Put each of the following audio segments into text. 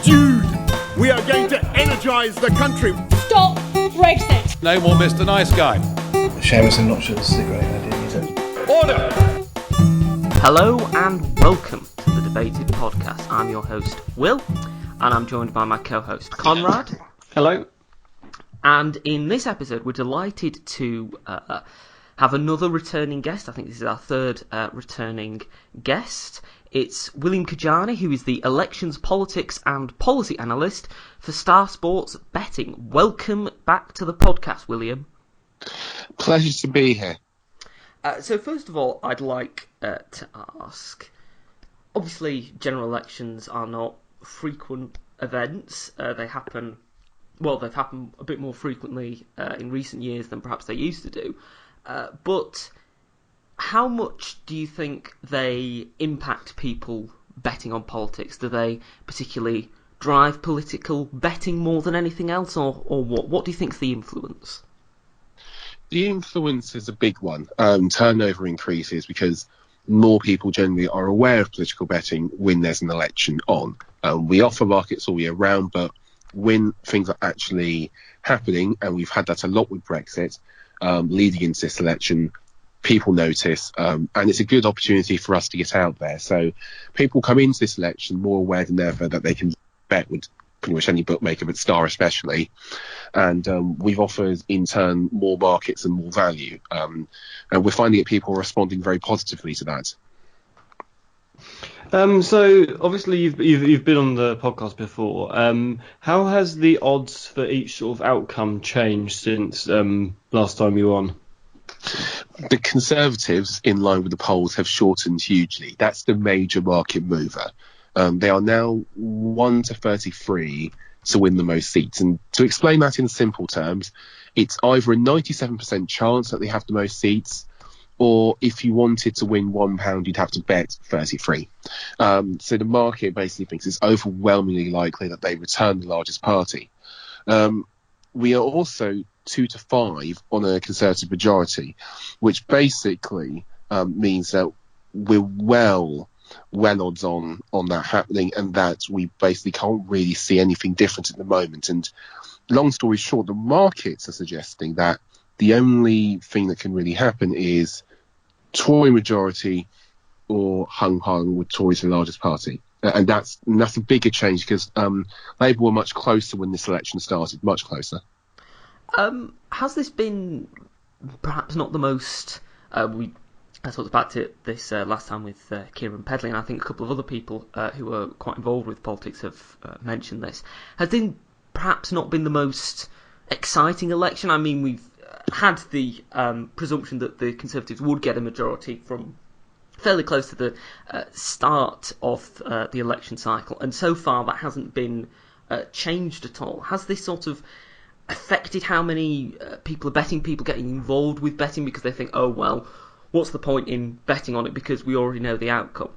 Dude, we are going to energise the country. Stop Brexit. No more Mr. Nice Guy. Seamus, I'm not sure this is a great idea, is it? Order! Hello and welcome to the Debated Podcast. I'm your host, Will, and I'm joined by my co-host, Conrad. Hello. And in this episode, we're delighted to have another returning guest. I think this is our third returning guest. It's William Kedjanyi, who is the Elections, Politics and Policy Analyst for Star Sports Betting. Welcome back to the podcast, William. Pleasure to be here. So first of all, I'd like to ask, obviously general elections are not frequent events. They've happened a bit more frequently in recent years than perhaps they used to do. But how much do you think they impact people betting on politics? Do they particularly drive political betting more than anything else, or what? What do you think is the influence? The influence is a big one. Turnover increases because more people generally are aware of political betting when there's an election on. We offer markets all year round, but when things are actually happening, and we've had that a lot with Brexit, leading into this election, people notice, and it's a good opportunity for us to get out there. So people come into this election more aware than ever that they can bet with pretty much any bookmaker, but Star especially. And we've offered, in turn, more markets and more value. And we're finding that people are responding very positively to that. So obviously you've been on the podcast before. How has the odds for each sort of outcome changed since last time you were on? The Conservatives, in line with the polls, have shortened hugely. That's the major market mover. They are now 1 to 33 to win the most seats. And to explain that in simple terms, it's either a 97% chance that they have the most seats, or if you wanted to win £1, you'd have to bet 33. So the market basically thinks it's overwhelmingly likely that they return the largest party. We are also 2 to 5 on a Conservative majority, which basically means that we're well odds on that happening, and that we basically can't really see anything different at the moment. And long story short, the markets are suggesting that the only thing that can really happen is Tory majority or hung with Tories the largest party. And that's a bigger change because Labour were much closer when this election started, much closer. Has this been perhaps not the most... I talked about this last time with Kieran Pedley, and I think a couple of other people who are quite involved with politics have mentioned this. Has this perhaps not been the most exciting election? I mean, we've had the presumption that the Conservatives would get a majority from fairly close to the start of the election cycle, and so far that hasn't been changed at all. Has this sort of affected how many people are betting, people getting involved with betting because they think, oh, well, what's the point in betting on it because we already know the outcome?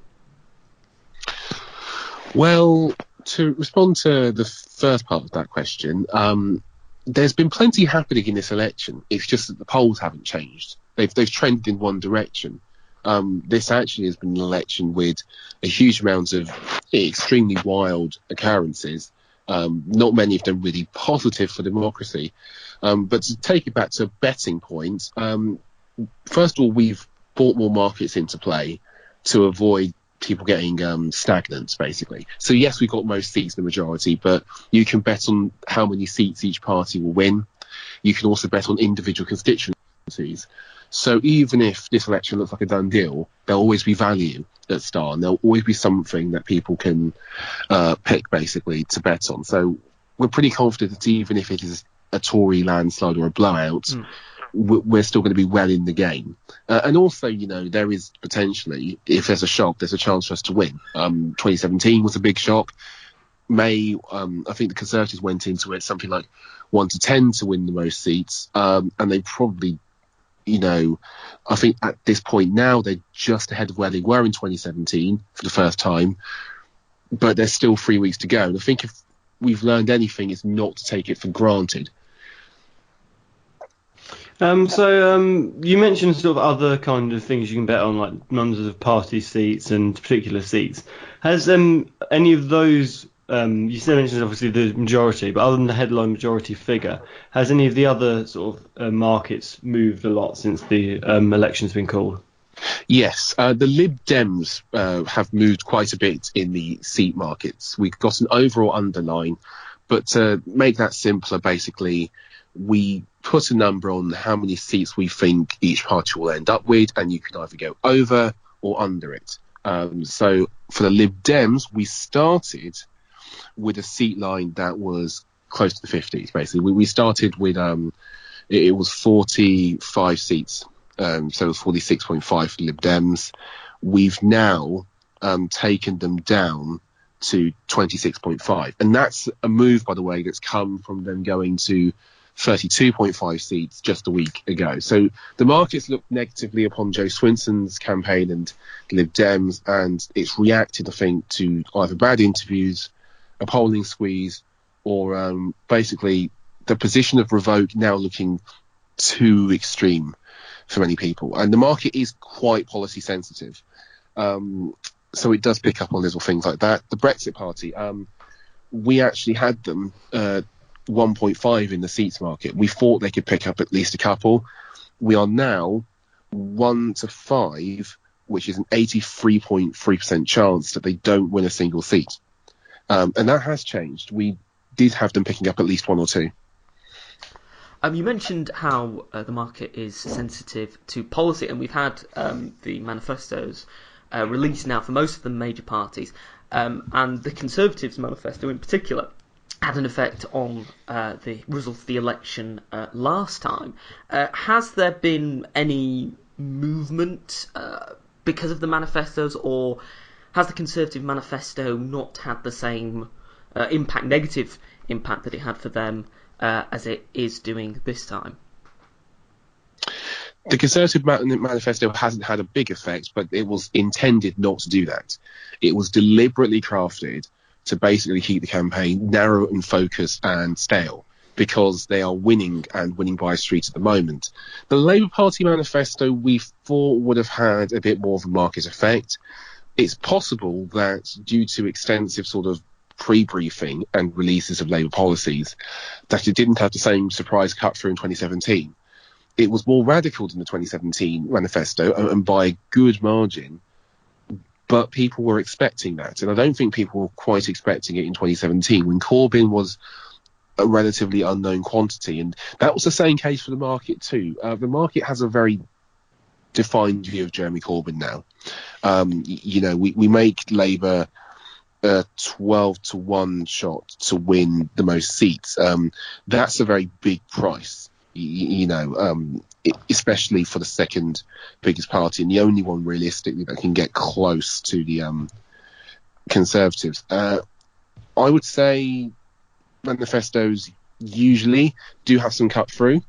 Well, to respond to the first part of that question, there's been plenty happening in this election. It's just that the polls haven't changed. They've trended in one direction. This actually has been an election with a huge amount of extremely wild occurrences. Not many of them really positive for democracy. But to take it back to a betting point, first of all, we've brought more markets into play to avoid people getting stagnant, basically. So yes, we've got most seats in the majority, but you can bet on how many seats each party will win. You can also bet on individual constituencies. So even if this election looks like a done deal, there'll always be value at Star, and there'll always be something that people can pick, basically, to bet on. So we're pretty confident that even if it is a Tory landslide or a blowout, we're still going to be well in the game. And also, there is potentially, if there's a shock, there's a chance for us to win. 2017 was a big shock. I think the Conservatives went into it something like 1 to 10 to win the most seats. And they probably, I think at this point now, they're just ahead of where they were in 2017 for the first time. But there's still 3 weeks to go. And I think if we've learned anything, it's not to take it for granted. So you mentioned sort of other kind of things you can bet on, like numbers of party seats and particular seats. Has any of those you still mentioned obviously the majority, but other than the headline majority figure, has any of the other sort of markets moved a lot since the election's been called? Yes, the Lib Dems have moved quite a bit in the seat markets. We've got an overall underline, but to make that simpler, basically, we put a number on how many seats we think each party will end up with, and you can either go over or under it. So for the Lib Dems, we started with a seat line that was close to the 50s, basically. We started with, it was 45 seats. So it was 46.5 for the Lib Dems. We've now taken them down to 26.5. And that's a move, by the way, that's come from them going to 32.5 seats just a week ago. So the markets looked negatively upon Joe Swinson's campaign and Lib Dems, and it's reacted, I think, to either bad interviews, a polling squeeze, or basically the position of revoke now looking too extreme for many people. And the market is quite policy sensitive. So it does pick up on little things like that. The Brexit Party, we actually had them 1.5 in the seats market. We thought they could pick up at least a couple. We are now 1 to 5, which is an 83.3% chance that they don't win a single seat. And that has changed. We did have them picking up at least 1 or 2. You mentioned how the market is sensitive to policy, and we've had the manifestos released now for most of the major parties, and the Conservatives' manifesto in particular had an effect on the result of the election last time. Has there been any movement because of the manifestos, or has the Conservative manifesto not had the same negative impact that it had for them as it is doing this time? The Conservative manifesto hasn't had a big effect, but it was intended not to do that. It was deliberately crafted to basically keep the campaign narrow and focused and stale, because they are winning and winning by a street at the moment. The Labour Party manifesto we thought would have had a bit more of a market effect. It's possible that due to extensive sort of pre-briefing and releases of Labour policies, that it didn't have the same surprise cut through in 2017. It was more radical than the 2017 manifesto, and by a good margin, but people were expecting that. And I don't think people were quite expecting it in 2017, when Corbyn was a relatively unknown quantity. And that was the same case for the market too. The market has a very defined view of Jeremy Corbyn now. We make Labour a 12-1 shot to win the most seats. That's a very big price, especially for the second biggest party and the only one realistically that can get close to the Conservatives. I would say manifestos usually do have some cut through,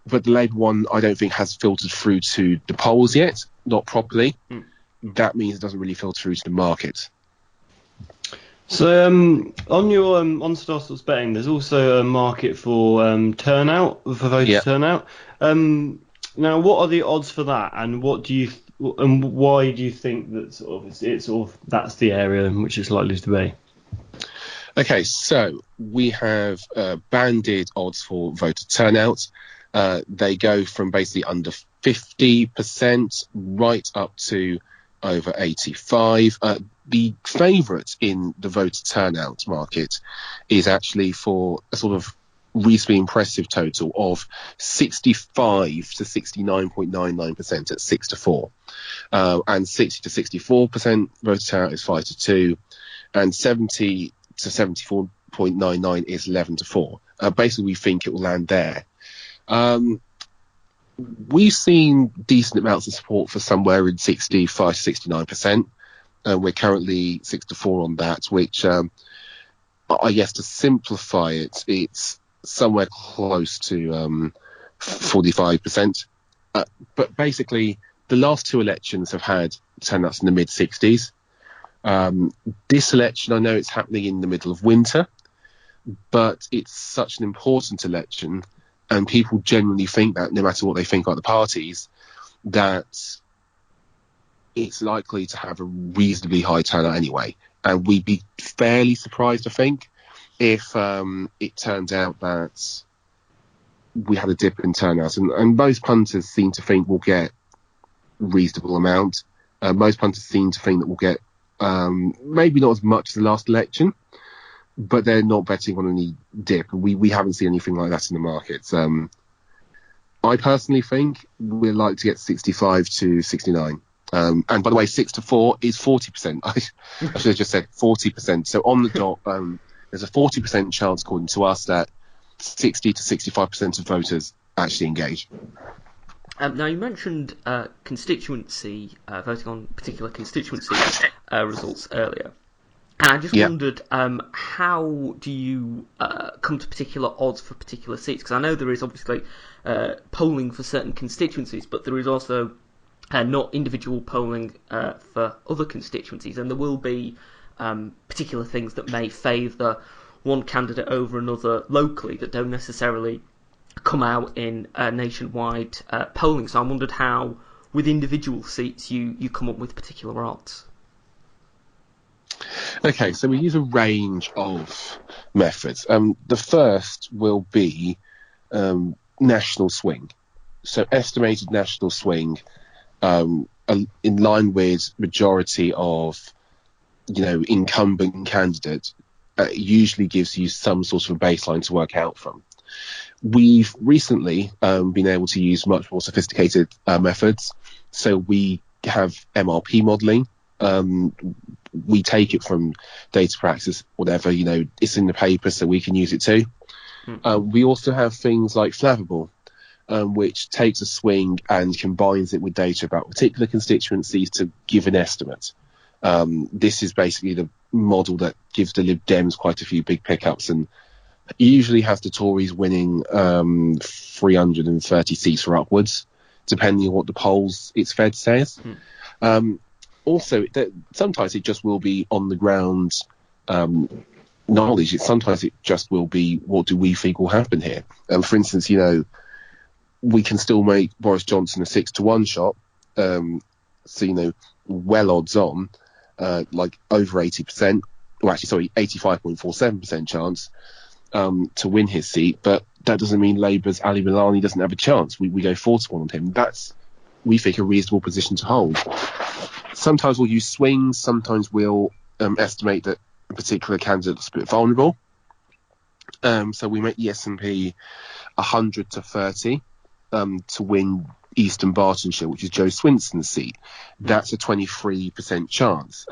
but the Labour one I don't think has filtered through to the polls yet, not properly. That means it doesn't really filter through to the market. So on your on Startles betting, there's also a market for turnout, for voter turnout. Now, what are the odds for that, and why do you think that that's the area in which it's likely to be? Okay, so we have banded odds for voter turnout. They go from basically under 50% right up to over 85. The favourite in the voter turnout market is actually for a sort of reasonably impressive total of 65 to 69.99% at 6 to 4. And 60 to 64% voter turnout is 5 to 2. And 70 to 74.99 is 11 to 4. Basically, we think it will land there. We've seen decent amounts of support for somewhere in 65 to 69%. We're currently 6 to 4 on that, which I guess to simplify it, it's somewhere close to 45%. But basically, the last two elections have had turnouts in the mid-60s. This election, I know it's happening in the middle of winter, but it's such an important election, and people genuinely think that, no matter what they think about the parties, that it's likely to have a reasonably high turnout anyway. And we'd be fairly surprised, I think, if it turned out that we had a dip in turnouts. And most punters seem to think we'll get reasonable amount. Most punters seem to think that we'll get maybe not as much as the last election, but they're not betting on any dip. We haven't seen anything like that in the markets. I personally think we're likely to get 65 to 69. And by the way, 6 to 4 is 40%. I should have just said 40%. So on the dot, there's a 40% chance, according to us, that 60 to 65% of voters actually engage. Now, you mentioned constituency, voting on particular constituency results earlier. And I just wondered, how do you come to particular odds for particular seats? Because I know there is obviously polling for certain constituencies, but there is also not individual polling for other constituencies. And there will be particular things that may favour one candidate over another locally that don't necessarily come out in nationwide polling. So I wondered how, with individual seats, you come up with particular odds. Okay, so we use a range of methods. The first will be national swing. So estimated national swing in line with majority of, incumbent candidates usually gives you some sort of a baseline to work out from. We've recently been able to use much more sophisticated methods. So we have MRP modelling. We take it from data practice, whatever, it's in the paper, so we can use it too. We also have things like Flammable, which takes a swing and combines it with data about particular constituencies to give an estimate. This is basically the model that gives the Lib Dems quite a few big pickups and usually has the Tories winning 330 seats or upwards, depending on what the polls its Fed says. Also, sometimes it just will be on the ground knowledge. Sometimes it just will be, what do we think will happen here? For instance, we can still make Boris Johnson a 6 to 1 shot. So, well odds on, like over 80%, or actually, 85.47% chance to win his seat. But that doesn't mean Labour's Ali Milani doesn't have a chance. We go 4 to 1 on him. That's, we think, a reasonable position to hold. Sometimes we'll use swings. Sometimes we'll estimate that a particular candidate is a bit vulnerable. So we make the S&P 100 to 30 to win Eastern Bartonshire, which is Joe Swinson's seat. That's a 23% chance.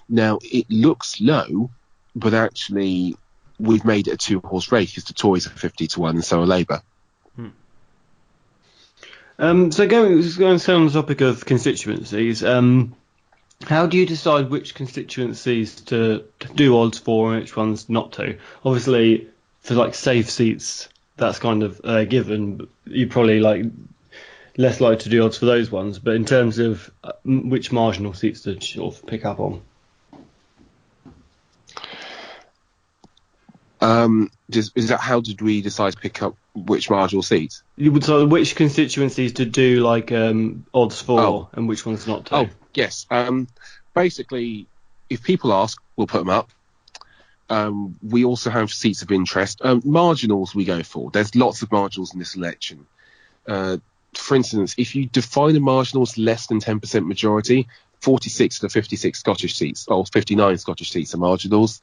Now, it looks low, but actually we've made it a 2-horse race because the Tories are 50 to 1 and so are Labour. So going on the topic of constituencies, how do you decide which constituencies to do odds for and which ones not to? Obviously, for like safe seats, that's kind of given. But you're probably less likely to do odds for those ones. But in terms of which marginal seats to sort of pick up on. Is that how did we decide to pick up which marginal seats? So which constituencies to do odds for and which ones not to? Oh, yes. Basically, if people ask, we'll put them up. We also have seats of interest. Marginals we go for. There's lots of marginals in this election. For instance, if you define a marginal as less than 10% majority, 46 to 56 Scottish seats, or 59 Scottish seats are marginals.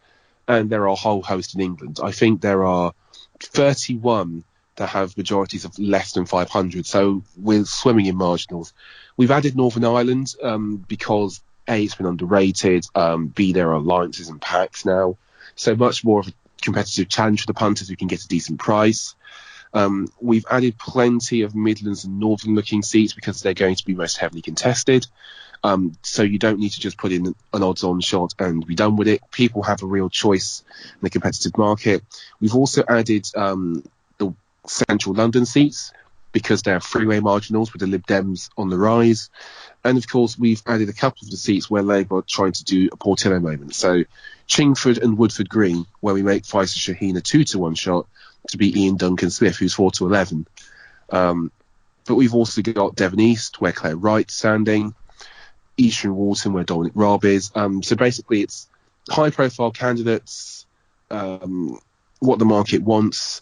And there are a whole host in England. I think there are 31 that have majorities of less than 500. So we're swimming in marginals. We've added Northern Ireland because A, it's been underrated. B, there are alliances and pacts now. So much more of a competitive challenge for the punters who can get a decent price. We've added plenty of Midlands and Northern looking seats because they're going to be most heavily contested. So you don't need to just put in an odds-on shot and be done with it. People have a real choice in the competitive market. We've also added the central London seats because they're freeway marginals with the Lib Dems on the rise. And, of course, we've added a couple of the seats where Labour are trying to do a Portillo moment. So Chingford and Woodford Green, where we make Faisal Shaheen a 2 to 1 shot to beat Ian Duncan Smith, who's 4 to 11. But we've also got Devon East, where Claire Wright's standing. Eastern Walton, where Dominic Raab is. So basically, it's high-profile candidates, what the market wants,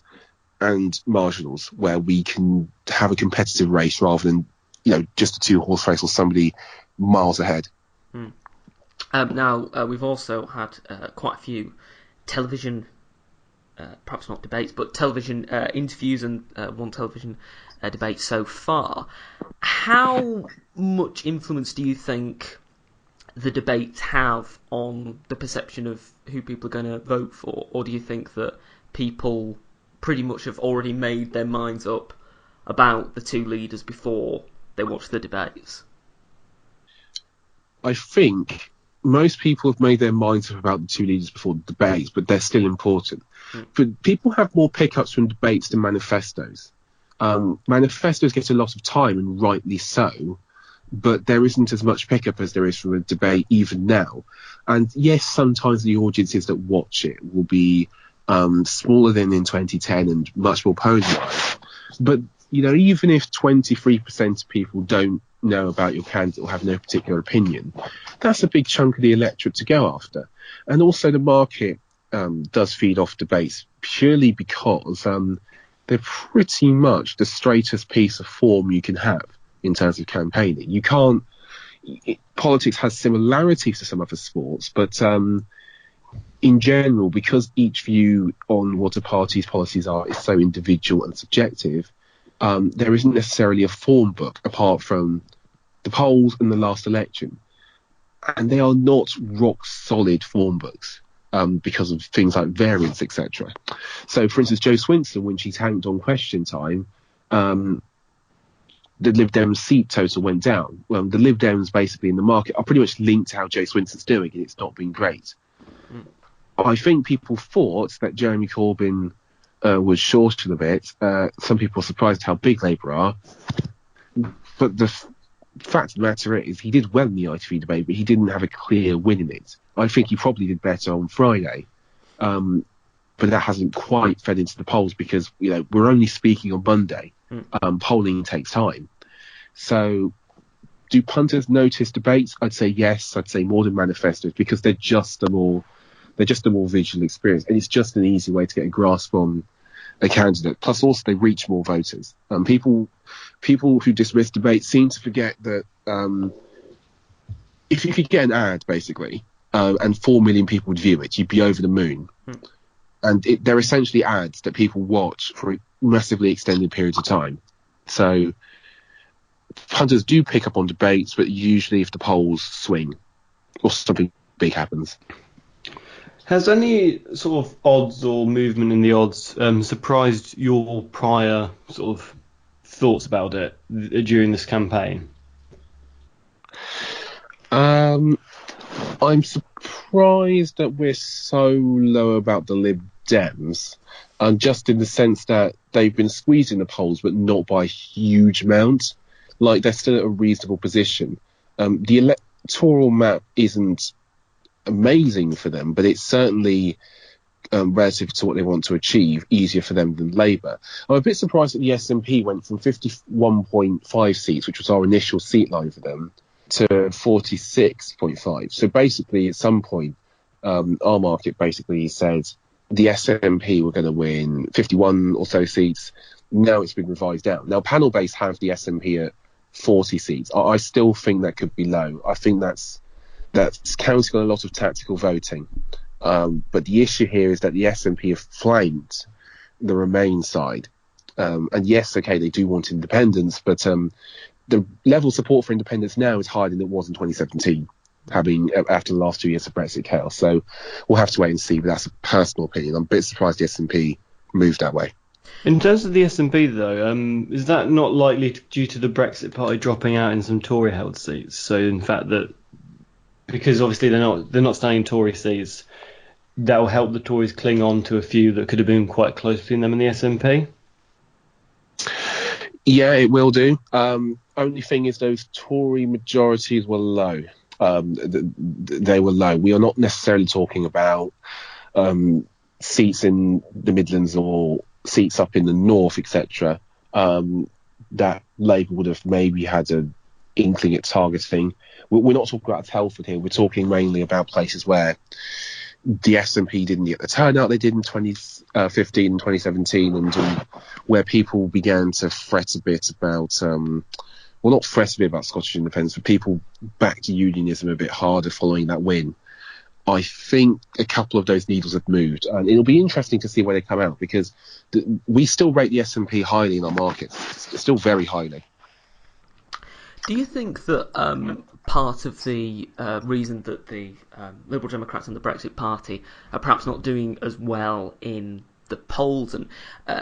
and marginals, where we can have a competitive race rather than, just a two-horse race or somebody miles ahead. Now, we've also had quite a few television, perhaps not debates, but television interviews and one television debate so far. How much influence do you think the debates have on the perception of who people are going to vote for? Or do you think that people pretty much have already made their minds up about the two leaders before they watch the debates? I think most people have made their minds up about the two leaders before the debates, but they're still important. But people have more pickups from debates than manifestos. Manifestos get a lot of time, and rightly so, but there isn't as much pickup as there is from a debate even now. And yes, sometimes the audiences that watch it will be smaller than in 2010 and much more polarised. But, even if 23% of people don't know about your candidate or have no particular opinion, that's a big chunk of the electorate to go after. And also the market does feed off debates purely because they're pretty much the straightest piece of form you can have in terms of campaigning. You can't. Politics has similarities to some other sports, but in general, because each view on what a party's policies are is so individual and subjective, there isn't necessarily a form book apart from the polls and the last election, and they are not rock solid form books because of things like variance, etc. So, for instance, Jo Swinson, when she tanked on Question Time, the Lib Dems seat total went down. Well, the Lib Dems basically in the market are pretty much linked to how Jo Swinson's doing, and it's not been great. I think people thought that Jeremy Corbyn was short a bit. Some people are surprised how big Labour are. But the fact of the matter is he did well in the ITV debate, but he didn't have a clear win in it. I think he probably did better on Friday. But that hasn't quite fed into the polls because, we're only speaking on Monday. Polling takes time. So do punters notice debates? I'd say yes. I'd say more than manifestos because they're just a more visual experience, and it's just an easy way to get a grasp on a candidate. Plus, also they reach more voters. People who dismiss debates seem to forget that if you could get an ad basically and 4 million people would view it, you'd be over the moon. And they're essentially ads that people watch for massively extended periods of time. So punters do pick up on debates, but usually if the polls swing or something big happens. Has any sort of odds or movement in the odds surprised your prior sort of thoughts about it during this campaign? I'm surprised that we're so low about the Lib Dems, just in the sense that they've been squeezed in the polls, but not by a huge amount. Like, they're still at a reasonable position. The electoral map isn't amazing for them, but it's certainly relative to what they want to achieve easier for them than Labour. I'm a bit surprised that the SNP went from 51.5 seats, which was our initial seat line for them, to 46.5. So basically at some point our market basically said the SNP were going to win 51 or so seats. Now it's been revised down. Now panel base have the SNP at 40 seats. I still think that could be low. I think that's counting on a lot of tactical voting. But the issue here is that the SNP have flanked the Remain side. And yes, okay, they do want independence, but the level of support for independence now is higher than it was in 2017, after the last 2 years of Brexit chaos. So we'll have to wait and see, but that's a personal opinion. I'm a bit surprised the SNP moved that way. In terms of the SNP, though, is that not likely due to the Brexit Party dropping out in some Tory-held seats? So, in fact, that because obviously they're not staying Tory seats, that will help the Tories cling on to a few that could have been quite close between them and the SNP? Yeah, it will do. Only thing is those Tory majorities were low. They were low. We are not necessarily talking about seats in the Midlands or seats up in the north, etc. That Labour would have maybe had a inkling at targeting. We're not talking about Telford here. We're talking mainly about places where the SNP didn't get the turnout they did in 2015 and 2017, and where people began to fret a bit about, well, not fret a bit about Scottish independence, but people backed unionism a bit harder following that win. I think a couple of those needles have moved, and it'll be interesting to see where they come out, because we still rate the SNP highly in our markets, still very highly. Do you think that part of the reason that the Liberal Democrats and the Brexit Party are perhaps not doing as well in the polls and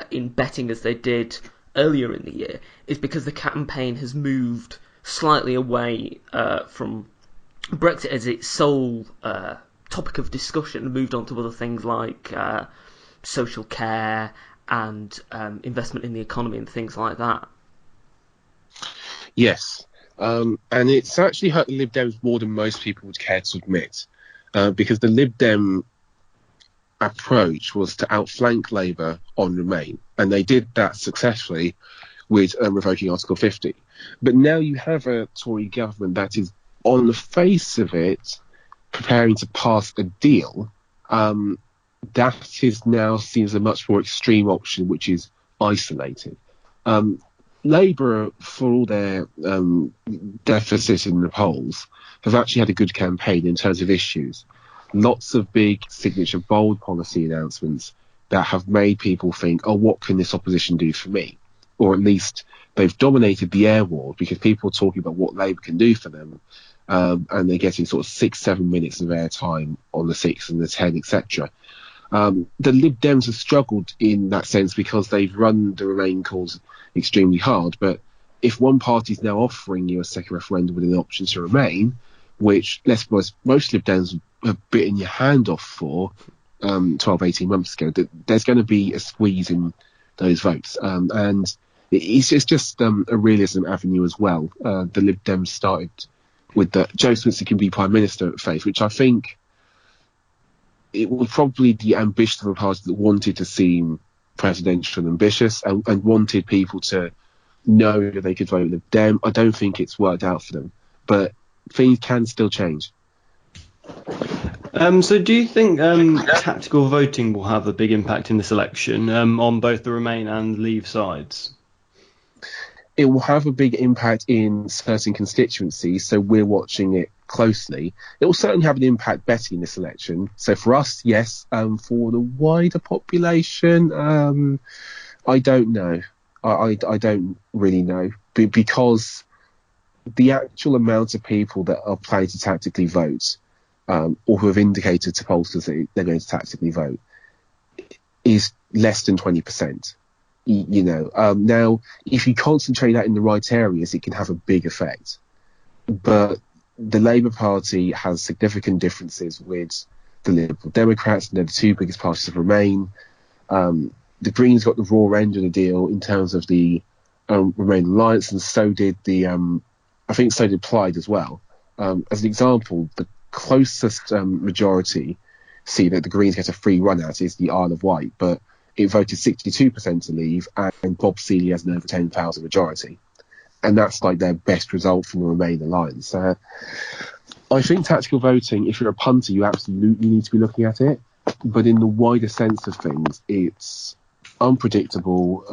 in betting as they did earlier in the year is because the campaign has moved slightly away from Brexit as its sole topic of discussion and moved on to other things like social care and investment in the economy and things like that? Yes. And it's actually hurt the Lib Dems more than most people would care to admit, because the Lib Dem approach was to outflank Labour on Remain, and they did that successfully with revoking Article 50. But now you have a Tory government that is, on the face of it, preparing to pass a deal that is now seen as a much more extreme option, which is isolated. Labour, for all their deficit in the polls, have actually had a good campaign in terms of issues. Lots of big signature bold policy announcements that have made people think, oh, what can this opposition do for me? Or at least they've dominated the air war, because people are talking about what Labour can do for them, and they're getting sort of 6-7 minutes of airtime on the 6 and the 10, etc. The Lib Dems have struggled in that sense because they've run the Remain cause extremely hard. But if one party is now offering you a second referendum with an option to remain, which, let's be honest, most Lib Dems have bitten your hand off for 12, 18 months ago, there's going to be a squeeze in those votes. And it's just a realism avenue as well. The Lib Dems started with the Joe Swinson can be Prime Minister phase, which I think it was probably the ambition of a party that wanted to seem presidential and ambitious and wanted people to know that they could vote Lib Dem. I don't think it's worked out for them, but things can still change. So do you think tactical voting will have a big impact in this election on both the Remain and Leave sides? It will have a big impact in certain constituencies, so we're watching it closely. It will certainly have an impact betting in this election. So for us, yes. For the wider population, I don't know. I don't really know, because the actual amount of people that are planning to tactically vote, or who have indicated to pollsters that they're going to tactically vote, is less than 20%. Now, if you concentrate that in the right areas, it can have a big effect. But the Labour Party has significant differences with the Liberal Democrats, and they're the two biggest parties of Remain. The Greens got the raw end of the deal in terms of the Remain alliance, and so did I think so did Plaid as well. As an example, the closest majority seat that the Greens get a free run at is the Isle of Wight, but it voted 62% to Leave, and Bob Seeley has an over 10,000 majority. And that's like their best result from the Remain alliance. I think tactical voting, if you're a punter, you absolutely need to be looking at it. But in the wider sense of things, it's unpredictable.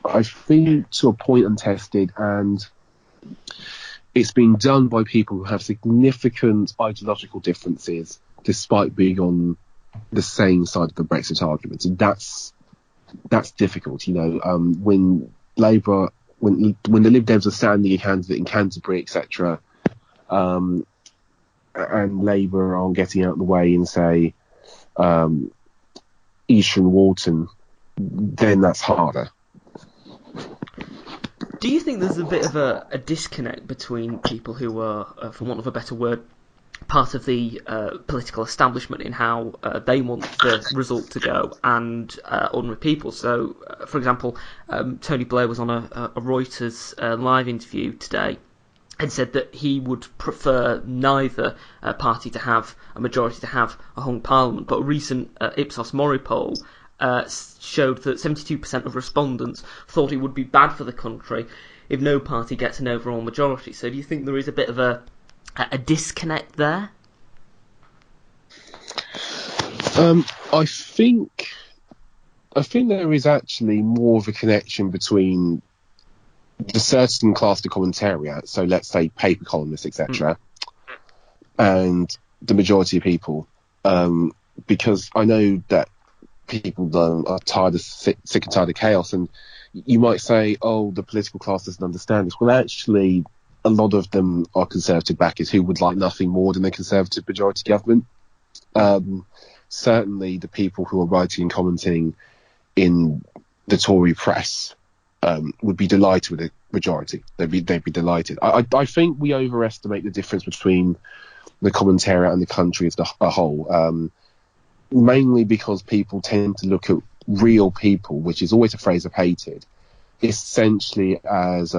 I think to a point untested, and it's being done by people who have significant ideological differences, despite being on the same side of the Brexit argument, and that's difficult. When Labour, when the Lib Dems are standing a candidate in Canterbury, etc., and Labour are getting out of the way in, say, Eastern Walton, then that's harder. Do you think there's a bit of a disconnect between people who are, for want of a better word, part of the political establishment in how they want the result to go, and ordinary people? So, for example, Tony Blair was on a Reuters live interview today and said that he would prefer neither party to have a majority, to have a hung parliament. But a recent Ipsos Mori poll showed that 72% of respondents thought it would be bad for the country if no party gets an overall majority. So do you think there is a bit of a disconnect there? I think there is actually more of a connection between the certain class of commentariat, so let's say paper columnists, etc., and the majority of people, because I know that people are tired of sick and tired of chaos, and you might say, oh, the political class doesn't understand this. Well, actually, a lot of them are Conservative backers who would like nothing more than a Conservative majority government. Certainly the people who are writing and commenting in the Tory press would be delighted with a majority. They'd be delighted. I think we overestimate the difference between the commentariat and the country as a whole, mainly because people tend to look at real people, which is always a phrase I've hated, essentially as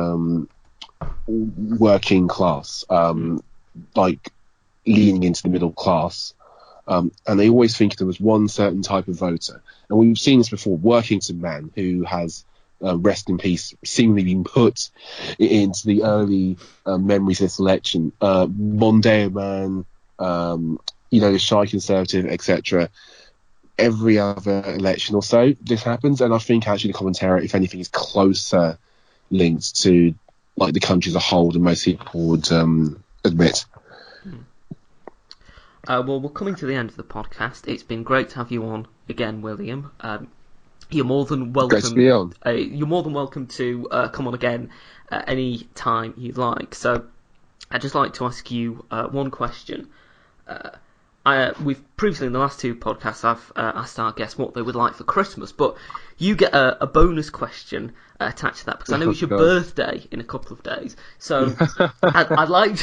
working class, like leaning into the middle class. And they always think there was one certain type of voter. And we've seen this before. Workington man, who has, rest in peace, seemingly been put into the early memories of this election. Mondale man, the shy Conservative, etc. Every other election or so, this happens. And I think actually the commentariat, if anything, is closer linked to like the country as a whole than most people would admit. Well, we're coming to the end of the podcast. It's been great to have you on again, William. You're more than welcome. Great to be on. You're more than welcome to come on again any time you'd like. So, I'd just like to ask you one question. We've previously in the last two podcasts, I've asked our guests what they would like for Christmas, but you get a bonus question attached to that because I know it's your birthday in a couple of days. So I'd like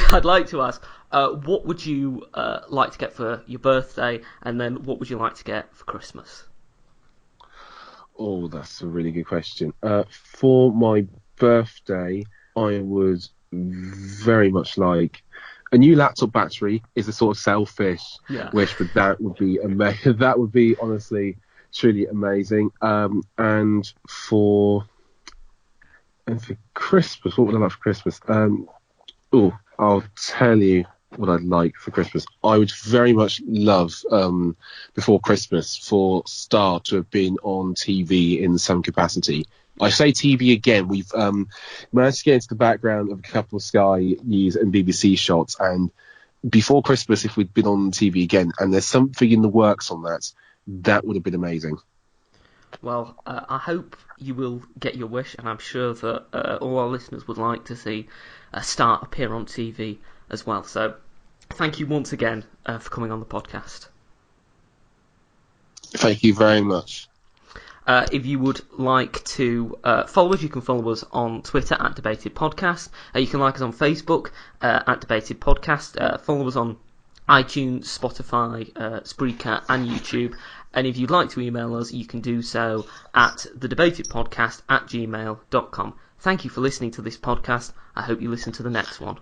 to ask, what would you like to get for your birthday, and then what would you like to get for Christmas? Oh, that's a really good question. For my birthday, I would very much like a new laptop battery. Is a sort of selfish wish, but that would be amazing. That would be honestly truly amazing. And for Christmas, what would I like for Christmas? I'll tell you what I'd like for Christmas. I would very much love before Christmas for Star to have been on TV in some capacity. I say TV again. We've managed to get into the background of a couple of Sky News and BBC shots, and before Christmas, if we'd been on TV again, and there's something in the works on that, that would have been amazing. Well, I hope you will get your wish, and I'm sure that all our listeners would like to see Star appear on TV as well. So, thank you once again for coming on the podcast. Thank you very much. If you would like to follow us, you can follow us on Twitter at Debated Podcast. You can like us on Facebook at Debated Podcast. Follow us on iTunes, Spotify, Spreaker, and YouTube. And if you'd like to email us, you can do so at thedebatedpodcast@gmail.com. Thank you for listening to this podcast. I hope you listen to the next one.